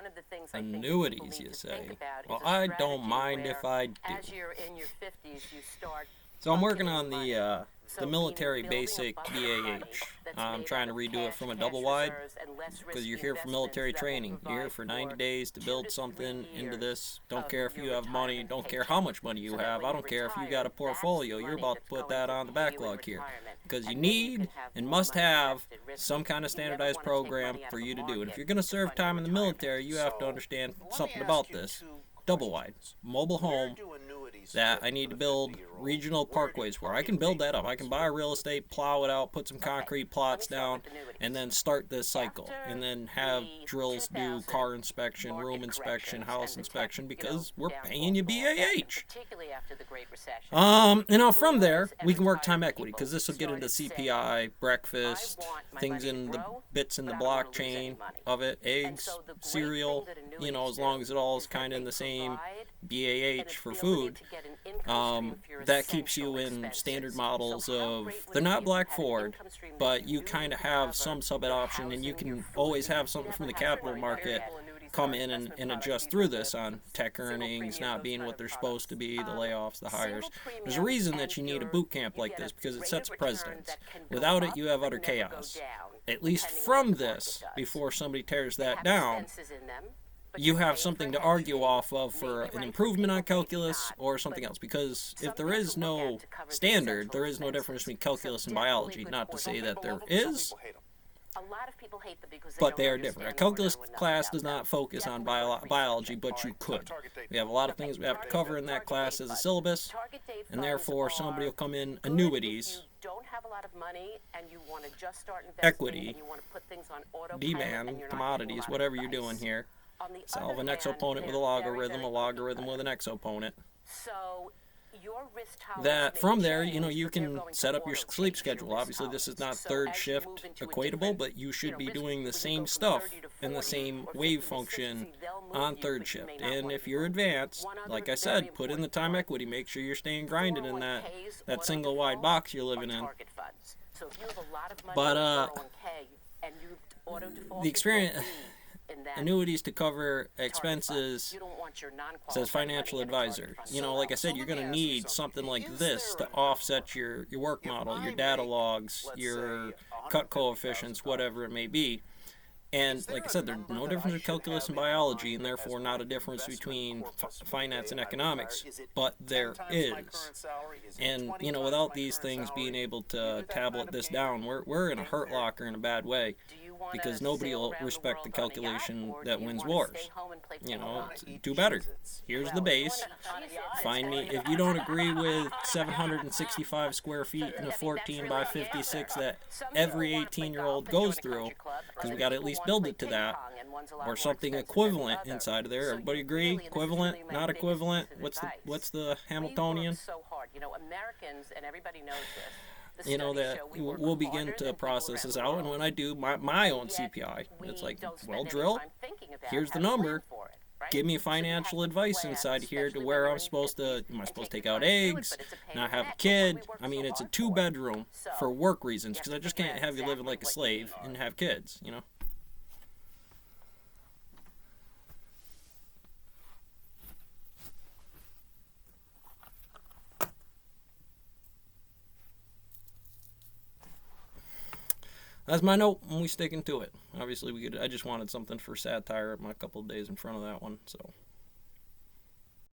one of the things I think Annuities, people you need to say? think about Well, is a I don't strategy mind where, if I do. as you're in your 50s, you start So I'm working bucketing on money. the So meaning military building a basic bucket of money BAH. that's I'm made trying out to of redo it cash, from a cash double wide reserves, and less because you're risky here for investments military that will training. You're here provide for 90 for days to 2 build to 3 something into years this. Don't of care if your you have money. retirement Don't care paycheck. how much money you So that have. when I you don't care if you retire, got a that's portfolio. You're money about to that's put going that to on the pay you in backlog here retirement. because you And then you need can have and more must money have invested risky. some kind of You never standardized want to take program money out for of you a to do. And if market you're going to to serve fund your time in the retirement. military, you have to understand let me something ask about you this. 2 Double wide, questions. mobile Where home, do annuities that fit I need for to the build 50-year-old? regional Where do parkways where I target can build date that up. I can buy real estate, plow it out, put some concrete Let me plots start down, with annuities. and then start this cycle. After And then have the drills do 2000 car inspection, market room inspection, corrections house and the inspection, tech, because we're downfall paying you of all that, and BAH. particularly after the Great Recession. From there, Boomers and we can work retired time equity, people because this will get into started CPI, saying, breakfast, I want my things money to in the grow, bits in the but I don't want to lose any blockchain money. of it, And eggs, so the great cereal, thing that you annuities know, as long do as it all is is that kind of they in the same provide an BAH for ability food, to get an income stream for your that keeps essential you in expenses. standard So models how of, great would they're it be not if you Black had an Ford, income stream that but you knew kind of could have cover some sub your option, and you housing, your can food, always have you something never from the have to capital worry market about that. come in and adjust through this on tech earnings not being what they're supposed to be, the layoffs, the hires. There's a reason that you need a boot camp like this, because it sets precedents. Without it, you have utter chaos. At least from this, before somebody tears that down, you have something to argue off of for an improvement on calculus or something else. Because if there is no standard, there is no difference between calculus and biology. Not to say that there is, A lot of people hate them because but they are different. A calculus class does not focus on biology, but you could. We have a lot of things we have to cover in that class as a syllabus, and therefore somebody will come in annuities, don't have a lot of money and you want to just start investing equity, and you want to put things on autopilot demand, and you're not commodities, getting a lot whatever of you're doing advice. here. On the Solve other an hand, exponent with a they're logarithm, very, a logarithm with an exponent. So your risk tolerance That may from there, change, you but they're can going to set up your auto-change sleep your schedule. risk Obviously, this is not tolerance. So third as you shift move into a equatable, different, but you should be risk, doing the when you same go from stuff 30 to in the 40 same or 50 wave to function 60, they'll move on you, third but you may shift. not And want if to you're move. advanced, One other like I very said, put in the important time point. equity. Make sure you're staying grinded in that 401ks, single auto wide default, box you're are living in. target funds. So if you have a lot of money But in a 401k and you auto default, the experience, in that annuities to cover target fund, expenses, you don't want your non-qualified says financial money in a target advisor. fund. You know, like I said, you're going to need something like this to offset your work model, your data logs, your cut coefficients, whatever it may be. And like I said, there's no difference in calculus and biology, and therefore not a difference between finance and economics, but there is. And, you know, without these things being able to tablet this down, we're in a hurt locker in a bad way, because nobody will respect the calculation that wins wars. You know, do better. Here's the base. Find me, if you don't agree with 765 square feet in a 14 by 56 that every 18-year-old goes through, because we got to at least build it to that, or something equivalent inside of there. Everybody agree? Equivalent? Not equivalent? What's the Hamiltonian? You know, that we'll begin to process this out, and when I do my own CPI, it's like, well, drill, here's the number. Give me financial advice inside here to where am I supposed to take out eggs, not have a kid. I mean, it's a 2-bedroom for work reasons, because I just can't have you living like a slave and have kids, you know. That's my note, and we sticking to it. Obviously, I just wanted something for satire at my couple of days in front of that one, so.